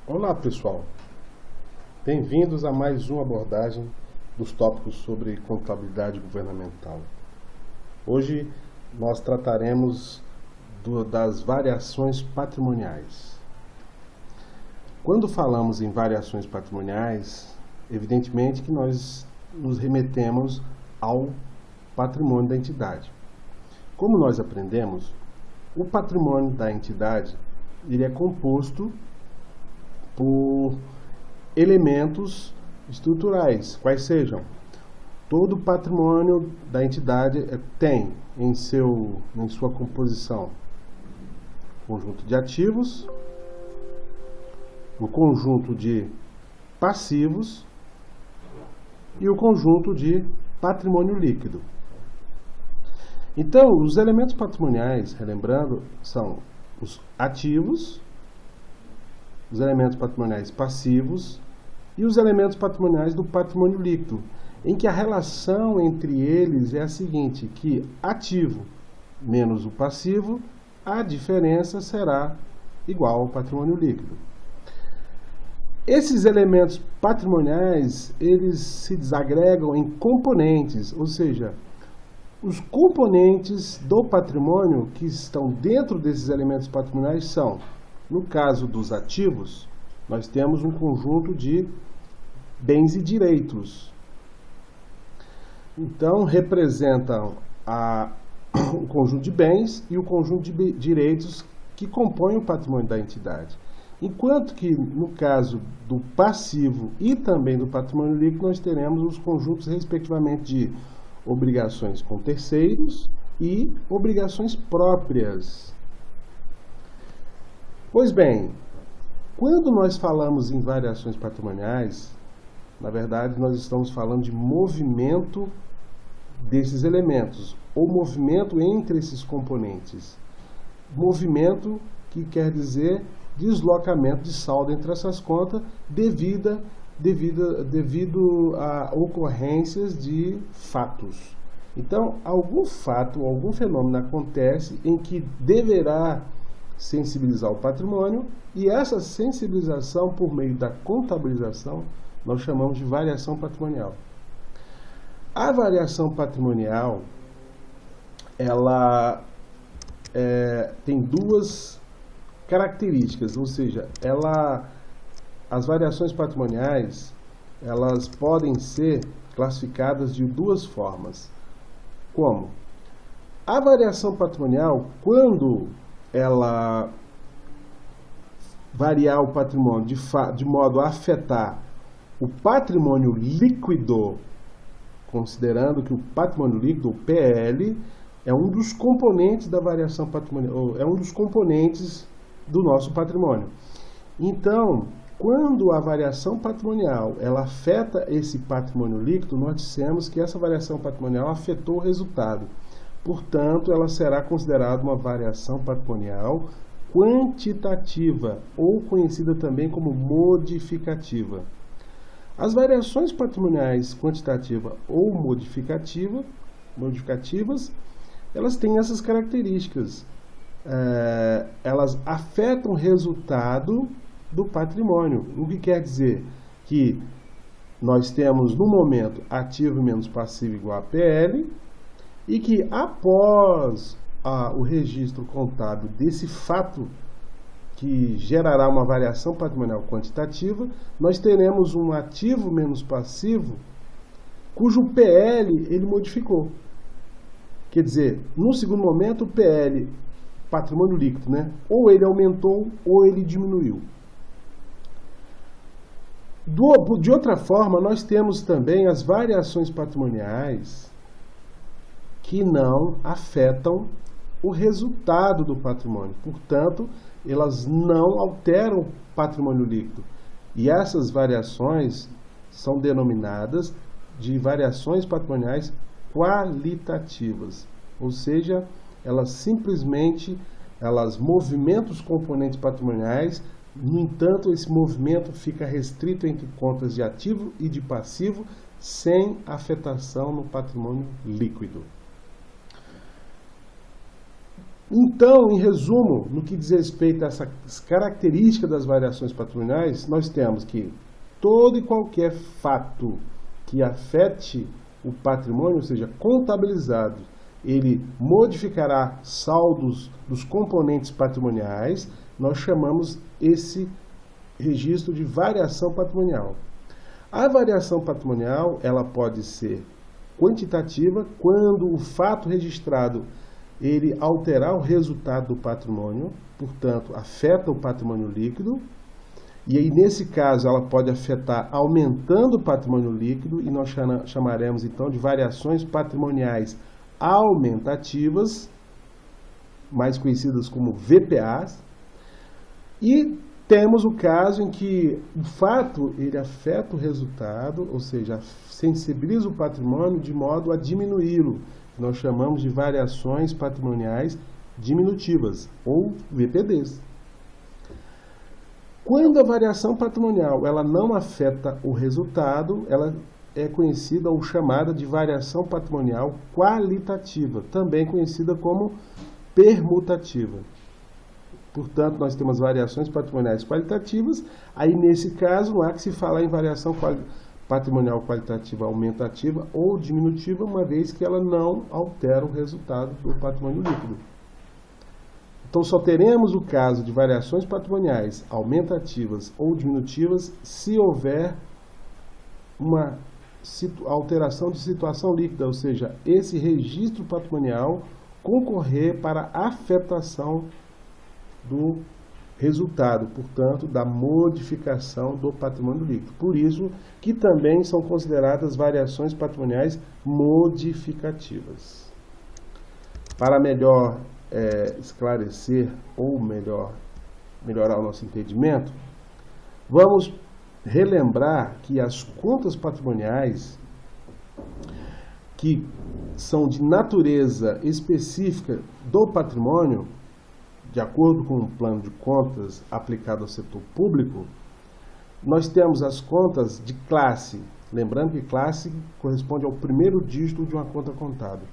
Olá pessoal, bem-vindos a mais uma abordagem dos tópicos sobre contabilidade governamental. Hoje nós trataremos das variações patrimoniais. Quando falamos em variações patrimoniais, evidentemente que nós nos remetemos ao patrimônio da entidade. Como nós aprendemos, o patrimônio da entidade ele é composto por elementos estruturais, quais sejam. Todo patrimônio da entidade tem em sua composição conjunto de ativos, o conjunto de passivos e o conjunto de patrimônio líquido. Então, os elementos patrimoniais, relembrando, são os ativos, os elementos patrimoniais passivos e os elementos patrimoniais do patrimônio líquido, em que a relação entre eles é a seguinte, que ativo menos o passivo, a diferença será igual ao patrimônio líquido. Esses elementos patrimoniais, eles se desagregam em componentes, ou seja, os componentes do patrimônio que estão dentro desses elementos patrimoniais são, no caso dos ativos, nós temos um conjunto de bens e direitos. Então, representam o conjunto de bens e o conjunto de direitos que compõem o patrimônio da entidade. Enquanto que, no caso do passivo e também do patrimônio líquido, nós teremos os conjuntos, respectivamente, de obrigações com terceiros e obrigações próprias. Pois bem, quando nós falamos em variações patrimoniais, na verdade nós estamos falando de movimento desses elementos, ou movimento entre esses componentes. Movimento que quer dizer deslocamento de saldo entre essas contas devido a ocorrências de fatos. Então, algum fato, algum fenômeno acontece em que deverá sensibilizar o patrimônio, e essa sensibilização por meio da contabilização nós chamamos de variação patrimonial. A variação patrimonial ela tem duas características, ou seja, as variações patrimoniais elas podem ser classificadas de duas formas. Como? A variação patrimonial, quando ela variar o patrimônio de modo a afetar o patrimônio líquido, considerando que o patrimônio líquido, o PL, é um dos componentes da variação patrimonial, é um dos componentes do nosso patrimônio. Então, quando a variação patrimonial ela afeta esse patrimônio líquido, nós dissemos que essa variação patrimonial afetou o resultado. Portanto, ela será considerada uma variação patrimonial quantitativa, ou conhecida também como modificativa. As variações patrimoniais quantitativa ou modificativas, elas têm essas características. Elas afetam o resultado do patrimônio, o que quer dizer que nós temos, no momento, ativo menos passivo igual a PL, e que após o registro contábil desse fato, que gerará uma variação patrimonial quantitativa, nós teremos um ativo menos passivo, cujo PL ele modificou. Quer dizer, no segundo momento, o PL, patrimônio líquido, né? Ou ele aumentou ou ele diminuiu. De outra forma, nós temos também as variações patrimoniais que não afetam o resultado do patrimônio. Portanto, elas não alteram o patrimônio líquido. E essas variações são denominadas de variações patrimoniais qualitativas. Ou seja, elas movimentam os componentes patrimoniais. No entanto, esse movimento fica restrito entre contas de ativo e de passivo, sem afetação no patrimônio líquido. Então, em resumo, no que diz respeito a essas características das variações patrimoniais, nós temos que todo e qualquer fato que afete o patrimônio, ou seja, contabilizado, ele modificará saldos dos componentes patrimoniais, nós chamamos esse registro de variação patrimonial. A variação patrimonial, ela pode ser quantitativa, quando o fato registrado ele alterar o resultado do patrimônio, portanto, afeta o patrimônio líquido, e aí, nesse caso, ela pode afetar aumentando o patrimônio líquido, e nós chamaremos, então, de variações patrimoniais aumentativas, mais conhecidas como VPAs, e temos o caso em que o fato ele afeta o resultado, ou seja, sensibiliza o patrimônio de modo a diminuí-lo, que nós chamamos de variações patrimoniais diminutivas, ou VPDs. Quando a variação patrimonial ela não afeta o resultado, ela é conhecida ou chamada de variação patrimonial qualitativa, também conhecida como permutativa. Portanto, nós temos variações patrimoniais qualitativas, aí nesse caso não há que se falar em variação patrimonial qualitativa aumentativa ou diminutiva, uma vez que ela não altera o resultado do patrimônio líquido. Então, só teremos o caso de variações patrimoniais aumentativas ou diminutivas se houver uma alteração de situação líquida, ou seja, esse registro patrimonial concorrer para a afetação do resultado, portanto, da modificação do patrimônio líquido. Por isso que também são consideradas variações patrimoniais modificativas. Para melhor esclarecer ou melhorar o nosso entendimento, vamos relembrar que as contas patrimoniais que são de natureza específica do patrimônio, de acordo com o plano de contas aplicado ao setor público, nós temos as contas de classe. Lembrando que classe corresponde ao primeiro dígito de uma conta contábil.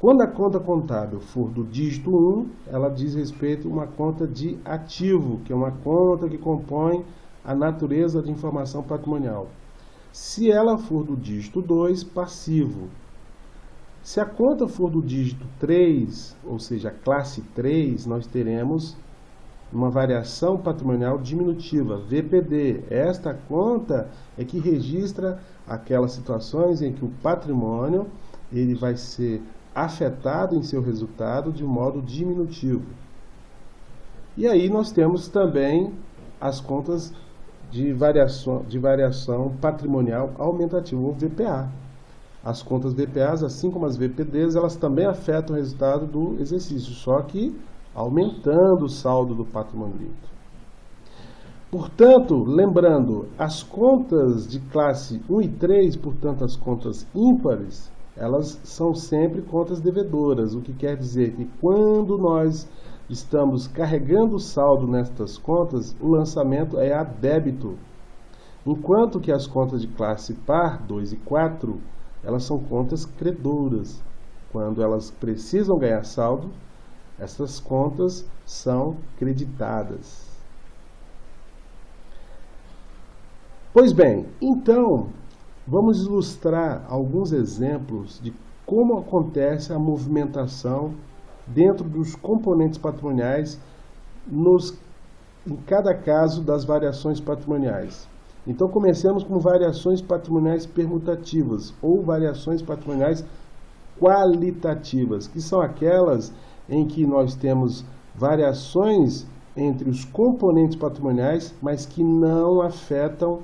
Quando a conta contábil for do dígito 1, ela diz respeito a uma conta de ativo, que é uma conta que compõe a natureza de informação patrimonial. Se ela for do dígito 2, passivo. Se a conta for do dígito 3, ou seja, classe 3, nós teremos uma variação patrimonial diminutiva, VPD. Esta conta é que registra aquelas situações em que o patrimônio ele vai ser afetado em seu resultado de modo diminutivo. E aí nós temos também as contas de variação patrimonial aumentativa, ou VPA. As contas VPAs, assim como as VPDs, elas também afetam o resultado do exercício, só que aumentando o saldo do patrimônio líquido. Portanto, lembrando, as contas de classe 1 e 3, portanto as contas ímpares, elas são sempre contas devedoras, o que quer dizer que quando nós estamos carregando o saldo nestas contas, o lançamento é a débito, enquanto que as contas de classe par, 2 e 4, elas são contas credoras. Quando elas precisam ganhar saldo, essas contas são creditadas. Pois bem, então, vamos ilustrar alguns exemplos de como acontece a movimentação dentro dos componentes patrimoniais em cada caso das variações patrimoniais. Então, comecemos com variações patrimoniais permutativas ou variações patrimoniais qualitativas, que são aquelas em que nós temos variações entre os componentes patrimoniais, mas que não afetam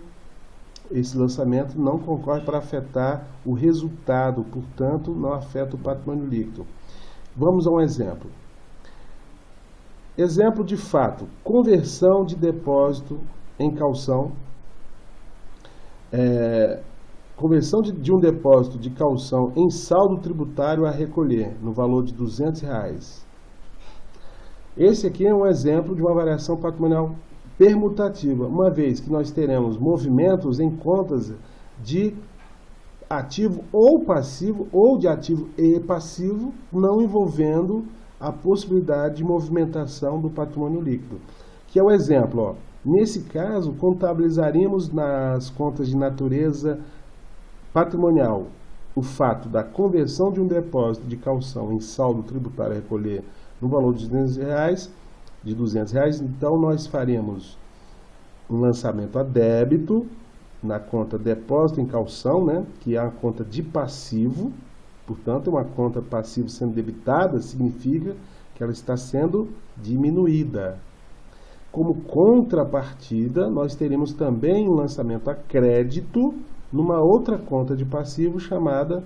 esse lançamento, não concorre para afetar o resultado, portanto, não afeta o patrimônio líquido. Vamos a um exemplo. Exemplo de fato: conversão de depósito em caução. Conversão de um depósito de caução em saldo tributário a recolher, no valor de R$200. Esse aqui é um exemplo de uma variação patrimonial permutativa, uma vez que nós teremos movimentos em contas de ativo ou passivo, ou de ativo e passivo, não envolvendo a possibilidade de movimentação do patrimônio líquido. Que é o exemplo, ó. Nesse caso, contabilizaríamos nas contas de natureza patrimonial o fato da conversão de um depósito de calção em saldo tributário a recolher no valor de R$200, então nós faremos um lançamento a débito na conta depósito em calção, né, que é a conta de passivo, portanto, uma conta passiva sendo debitada significa que ela está sendo diminuída. Como contrapartida, nós teremos também um lançamento a crédito numa outra conta de passivo chamada,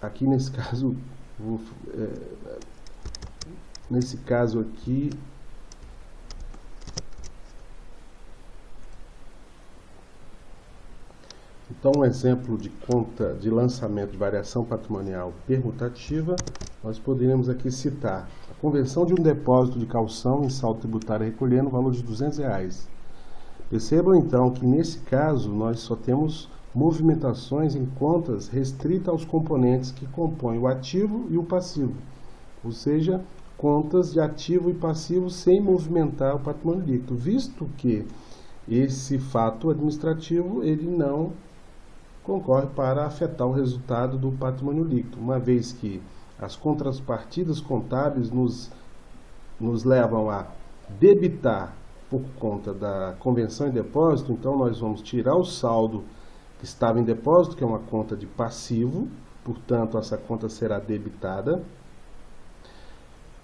aqui nesse caso, aqui, então um exemplo de conta de lançamento de variação patrimonial permutativa, nós poderíamos aqui citar a conversão de um depósito de calção em saldo tributário a recolher no valor de R$200. Percebam então que nesse caso nós só temos movimentações em contas restritas aos componentes que compõem o ativo e o passivo, ou seja, contas de ativo e passivo sem movimentar o patrimônio líquido, visto que esse fato administrativo ele não concorre para afetar o resultado do patrimônio líquido, uma vez que as contrapartidas contábeis nos levam a debitar por conta da convenção em depósito. Então nós vamos tirar o saldo que estava em depósito, que é uma conta de passivo, portanto essa conta será debitada.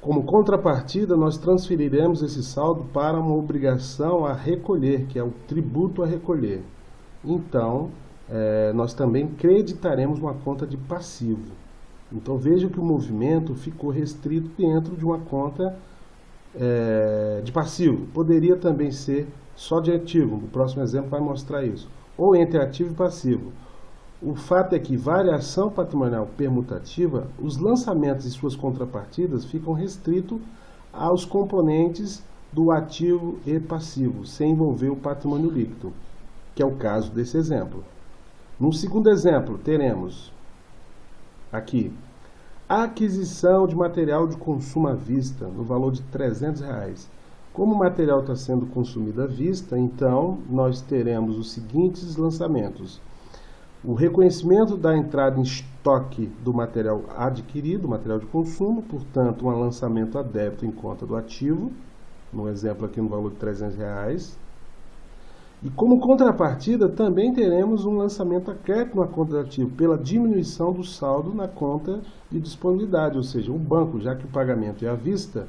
Como contrapartida, nós transferiremos esse saldo para uma obrigação a recolher, que é o tributo a recolher. Então, nós também creditaremos uma conta de passivo. Então, veja que o movimento ficou restrito dentro de uma conta de passivo. Poderia também ser só de ativo. O próximo exemplo vai mostrar isso. Ou entre ativo e passivo. O fato é que variação patrimonial permutativa, os lançamentos e suas contrapartidas ficam restritos aos componentes do ativo e passivo, sem envolver o patrimônio líquido, que é o caso desse exemplo. No segundo exemplo, teremos aqui a aquisição de material de consumo à vista, no valor de R$300. Como o material está sendo consumido à vista, então nós teremos os seguintes lançamentos. O reconhecimento da entrada em estoque do material adquirido, material de consumo, portanto, um lançamento a débito em conta do ativo, no exemplo aqui no valor de R$300. E como contrapartida, também teremos um lançamento a crédito na conta do ativo, pela diminuição do saldo na conta de disponibilidade, ou seja, o banco, já que o pagamento é à vista,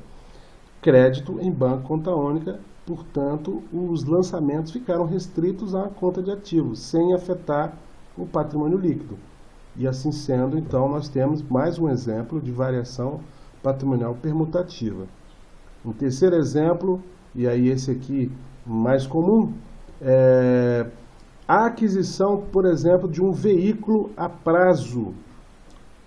crédito em banco conta única, portanto, os lançamentos ficaram restritos à conta de ativos, sem afetar o patrimônio líquido. E assim sendo, então, nós temos mais um exemplo de variação patrimonial permutativa. Um terceiro exemplo, e aí esse aqui mais comum, a aquisição, por exemplo, de um veículo a prazo.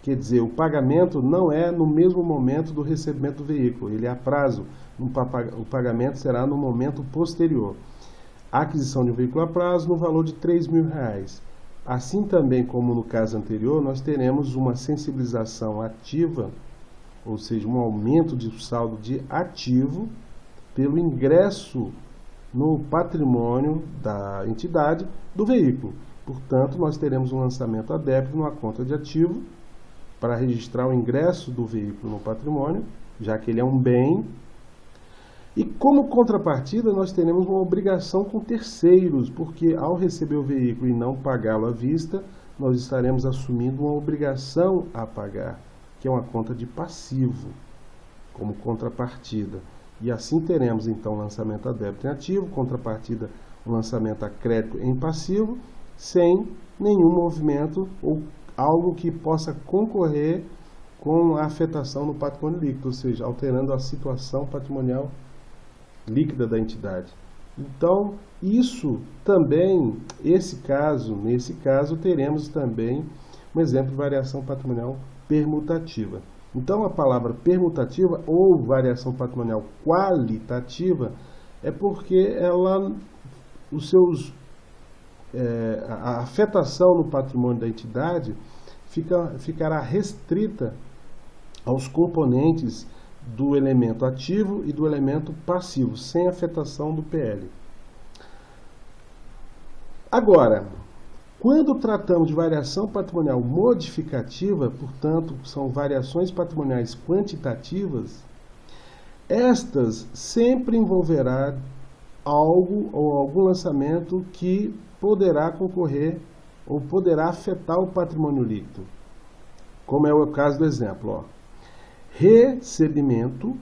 Quer dizer, o pagamento não é no mesmo momento do recebimento do veículo, ele é a prazo. O pagamento será no momento posterior. A aquisição de um veículo a prazo no valor de R$3.000. Assim também como no caso anterior, nós teremos uma sensibilização ativa, ou seja, um aumento de saldo de ativo pelo ingresso no patrimônio da entidade do veículo. Portanto, nós teremos um lançamento a débito numa conta de ativo para registrar o ingresso do veículo no patrimônio, já que ele é um bem. E como contrapartida, nós teremos uma obrigação com terceiros, porque ao receber o veículo e não pagá-lo à vista, nós estaremos assumindo uma obrigação a pagar, que é uma conta de passivo, como contrapartida. E assim teremos, então, lançamento a débito em ativo, contrapartida, um lançamento a crédito em passivo, sem nenhum movimento ou algo que possa concorrer com a afetação no patrimônio líquido, ou seja, alterando a situação patrimonial líquida da entidade. Então, isso também, nesse caso, teremos também um exemplo de variação patrimonial permutativa. Então, a palavra permutativa ou variação patrimonial qualitativa é porque a afetação no patrimônio da entidade ficará restrita aos componentes do elemento ativo e do elemento passivo, sem afetação do PL. Agora, quando tratamos de variação patrimonial modificativa, portanto, são variações patrimoniais quantitativas, estas sempre envolverá algo ou algum lançamento que poderá concorrer ou poderá afetar o patrimônio líquido. Como é o caso do exemplo, recebimento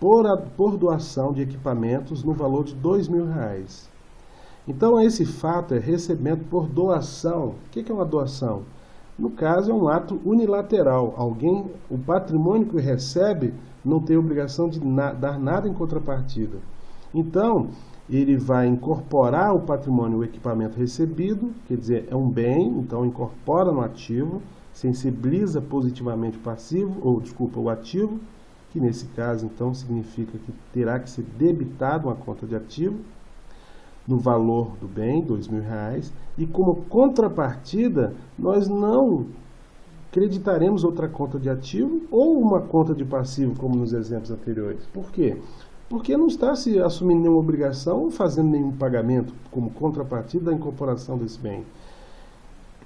por doação de equipamentos no valor de R$2.000. Então, esse fato é recebimento por doação. O que é uma doação? No caso, é um ato unilateral. O patrimônio que recebe não tem obrigação de dar nada em contrapartida. Então, ele vai incorporar o patrimônio, o equipamento recebido, quer dizer, é um bem, então incorpora no ativo, sensibiliza positivamente o ativo, que nesse caso, então, significa que terá que ser debitado uma conta de ativo, no valor do bem, R$2.000, e como contrapartida, nós não creditaremos outra conta de ativo ou uma conta de passivo, como nos exemplos anteriores. Por quê? Porque não está se assumindo nenhuma obrigação ou fazendo nenhum pagamento como contrapartida da incorporação desse bem.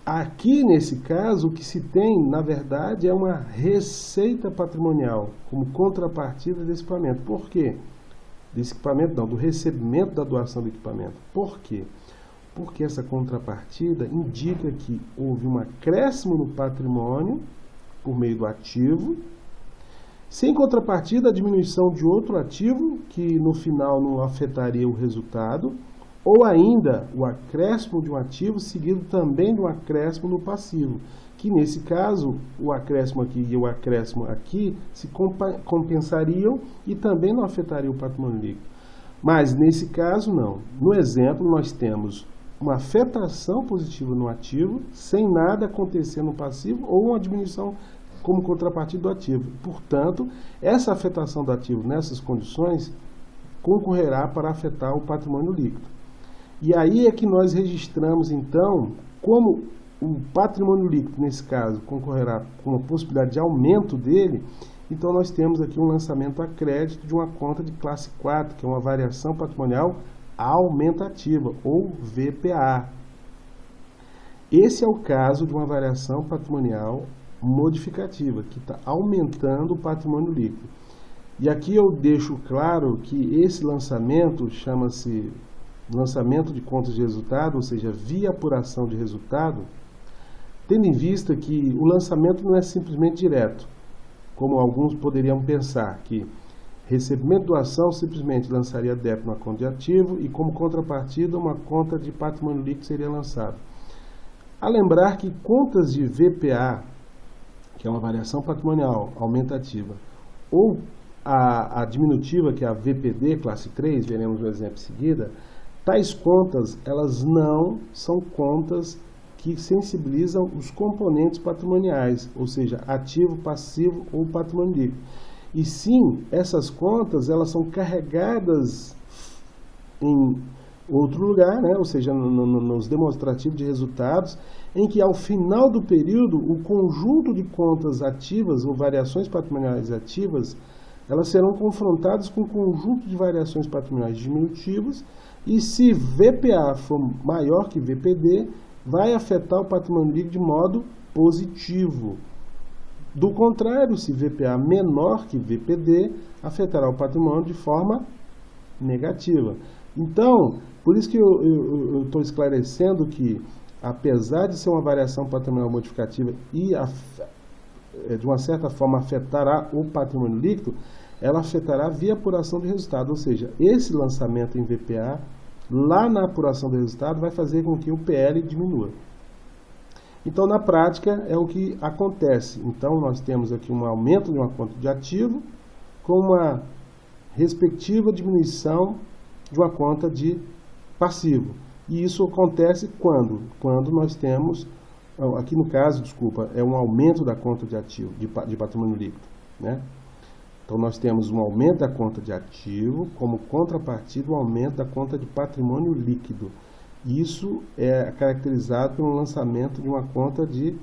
Aqui, nesse caso, o que se tem, na verdade, é uma receita patrimonial como contrapartida desse equipamento. Por quê? Desse equipamento não, do recebimento da doação do equipamento. Por quê? Porque essa contrapartida indica que houve um acréscimo no patrimônio por meio do ativo, sem contrapartida a diminuição de outro ativo que no final não afetaria o resultado, ou ainda o acréscimo de um ativo seguido também de um acréscimo no passivo, que nesse caso o acréscimo aqui e o acréscimo aqui se compensariam e também não afetariam o patrimônio líquido. Mas nesse caso não. No exemplo nós temos uma afetação positiva no ativo sem nada acontecer no passivo ou uma diminuição como contrapartida do ativo. Portanto, essa afetação do ativo nessas condições concorrerá para afetar o patrimônio líquido. E aí é que nós registramos então como o patrimônio líquido, nesse caso, concorrerá com a possibilidade de aumento dele. Então nós temos aqui um lançamento a crédito de uma conta de classe 4, que é uma variação patrimonial aumentativa, ou VPA. Esse é o caso de uma variação patrimonial modificativa, que está aumentando o patrimônio líquido. E aqui eu deixo claro que esse lançamento chama-se lançamento de contas de resultado, ou seja, via apuração de resultado, tendo em vista que o lançamento não é simplesmente direto, como alguns poderiam pensar, que recebimento de doação simplesmente lançaria débito na conta de ativo e como contrapartida uma conta de patrimônio líquido seria lançada. A lembrar que contas de VPA, que é uma variação patrimonial aumentativa, ou a diminutiva, que é a VPD, classe 3, veremos no exemplo em seguida, tais contas, elas não são contas que sensibilizam os componentes patrimoniais, ou seja, ativo, passivo ou patrimônio líquido. E sim, essas contas, elas são carregadas em outro lugar, né? Ou seja, nos demonstrativos de resultados, em que ao final do período, o conjunto de contas ativas ou variações patrimoniais ativas, elas serão confrontadas com o conjunto de variações patrimoniais diminutivas, e se VPA for maior que VPD, vai afetar o patrimônio líquido de modo positivo. Do contrário, se VPA menor que VPD, afetará o patrimônio de forma negativa. Então, por isso que eu estou esclarecendo que, apesar de ser uma variação patrimonial modificativa e, de uma certa forma, afetará o patrimônio líquido, ela afetará via apuração de resultado, ou seja, esse lançamento em VPA, lá na apuração do resultado, vai fazer com que o PL diminua. Então, na prática, é o que acontece. Então, nós temos aqui um aumento de uma conta de ativo com uma respectiva diminuição de uma conta de passivo. E isso acontece quando? Quando nós temos, aqui no caso, desculpa, é um aumento da conta de ativo, de patrimônio líquido, né? Então, nós temos um aumento da conta de ativo, como contrapartida, o aumento da conta de patrimônio líquido. Isso é caracterizado pelo lançamento de uma conta de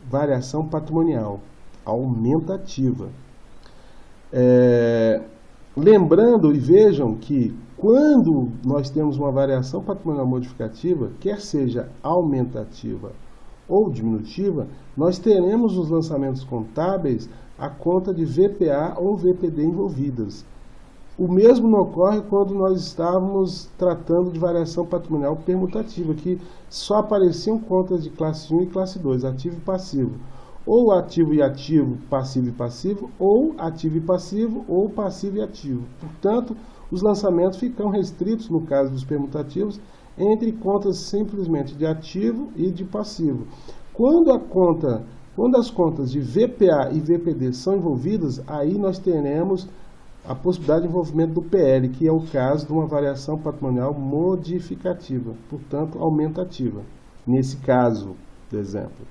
variação patrimonial aumentativa. Lembrando e vejam que quando nós temos uma variação patrimonial modificativa, quer seja aumentativa ou diminutiva, nós teremos nos lançamentos contábeis a conta de VPA ou VPD envolvidas. O mesmo não ocorre quando nós estávamos tratando de variação patrimonial permutativa, que só apareciam contas de classe 1 e classe 2, ativo e passivo. Ou ativo e ativo, passivo e passivo, ou ativo e passivo, ou passivo e ativo. Portanto, os lançamentos ficam restritos, no caso dos permutativos, entre contas simplesmente de ativo e de passivo. Quando as contas de VPA e VPD são envolvidas, aí nós teremos a possibilidade de envolvimento do PL, que é o caso de uma variação patrimonial modificativa, portanto, aumentativa. Nesse caso, por exemplo.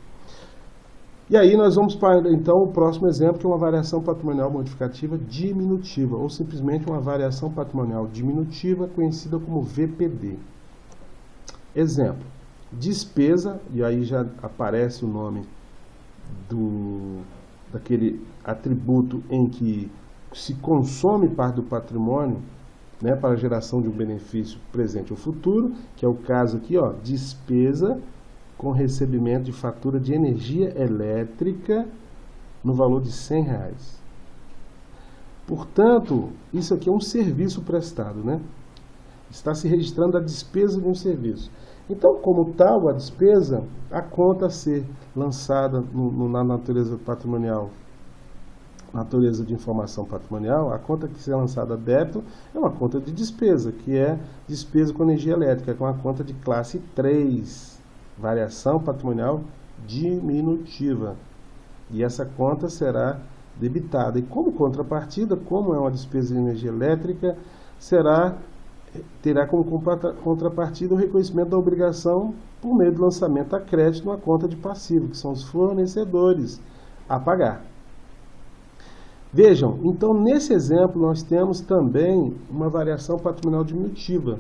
E aí nós vamos para, então, o próximo exemplo, que é uma variação patrimonial modificativa diminutiva, ou simplesmente uma variação patrimonial diminutiva, conhecida como VPD. Exemplo, despesa, e aí já aparece o nome daquele atributo em que se consome parte do patrimônio, né, para a geração de um benefício presente ou futuro, que é o caso aqui, ó, despesa com recebimento de fatura de energia elétrica no valor de R$100. Portanto, isso aqui é um serviço prestado, né? Está se registrando a despesa de um serviço. Então, como tal, a despesa, a conta a ser lançada na natureza patrimonial, natureza de informação patrimonial, a conta que ser lançada a débito é uma conta de despesa, que é despesa com energia elétrica, que é uma conta de classe 3. Variação patrimonial diminutiva. E essa conta será debitada. E como contrapartida, como é uma despesa de energia elétrica, terá como contrapartida o reconhecimento da obrigação por meio do lançamento a crédito numa conta de passivo, que são os fornecedores a pagar. Vejam, então nesse exemplo nós temos também uma variação patrimonial diminutiva.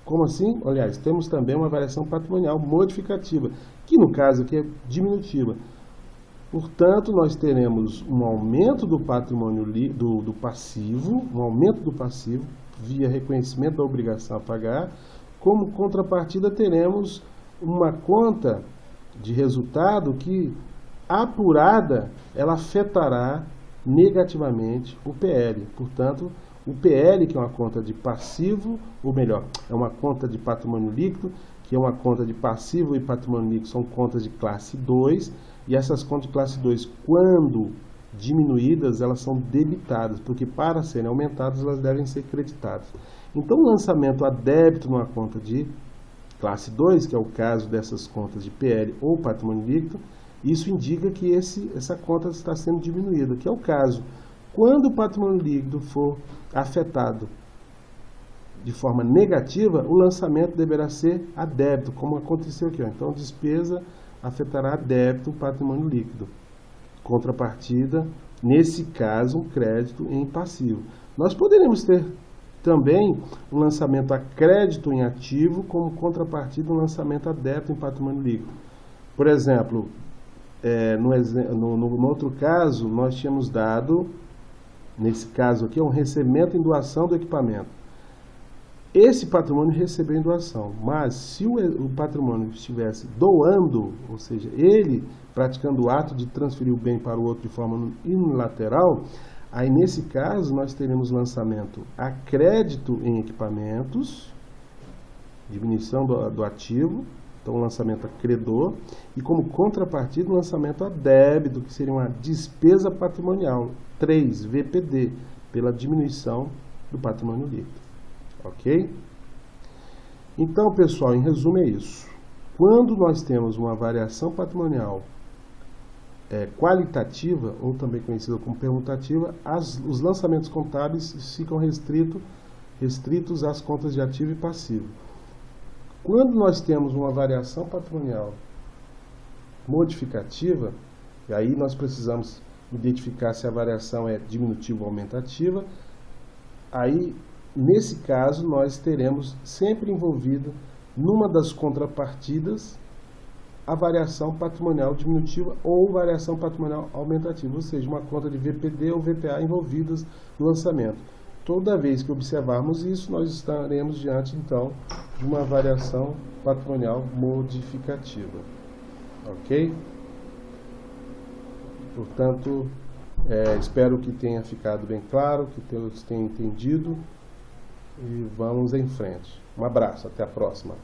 Como assim? Aliás, temos também uma variação patrimonial modificativa, que no caso aqui é diminutiva. Portanto, nós teremos um aumento do patrimônio do passivo, um aumento do passivo via reconhecimento da obrigação a pagar. Como contrapartida, teremos uma conta de resultado que, apurada, ela afetará negativamente o PL. Portanto, o PL, que é uma conta de passivo, ou melhor, é uma conta de patrimônio líquido, que é uma conta de passivo e patrimônio líquido, são contas de classe 2, e essas contas de classe 2, quando diminuídas, elas são debitadas, porque para serem aumentadas, elas devem ser creditadas. Então, o lançamento a débito numa conta de classe 2, que é o caso dessas contas de PL ou patrimônio líquido, isso indica que essa conta está sendo diminuída, que é o caso quando o patrimônio líquido for afetado de forma negativa, o lançamento deverá ser a débito, como aconteceu aqui. Ó. Então, despesa afetará a débito o patrimônio líquido. Contrapartida, nesse caso, um crédito em passivo. Nós poderemos ter também um lançamento a crédito em ativo, como contrapartida um lançamento a débito em patrimônio líquido. Por exemplo, no outro caso, nós tínhamos dado, nesse caso aqui, um recebimento em doação do equipamento. Esse patrimônio recebeu em doação, mas se o patrimônio estivesse doando, ou seja, ele praticando o ato de transferir o bem para o outro de forma unilateral, aí nesse caso nós teremos lançamento a crédito em equipamentos, diminuição do ativo, então lançamento a credor, e como contrapartida o lançamento a débito, que seria uma despesa patrimonial, 3, VPD, pela diminuição do patrimônio líquido. Ok? Então, pessoal, em resumo é isso. Quando nós temos uma variação patrimonial qualitativa, ou também conhecida como permutativa, os lançamentos contábeis ficam restritos às contas de ativo e passivo. Quando nós temos uma variação patrimonial modificativa, e aí nós precisamos identificar se a variação é diminutiva ou aumentativa, aí, nesse caso, nós teremos sempre envolvido numa das contrapartidas a variação patrimonial diminutiva ou variação patrimonial aumentativa, ou seja, uma conta de VPD ou VPA envolvidas no lançamento. Toda vez que observarmos isso, nós estaremos diante, então, de uma variação patrimonial modificativa. Ok? Portanto, espero que tenha ficado bem claro, que todos tenham entendido, e vamos em frente. Um abraço, até a próxima.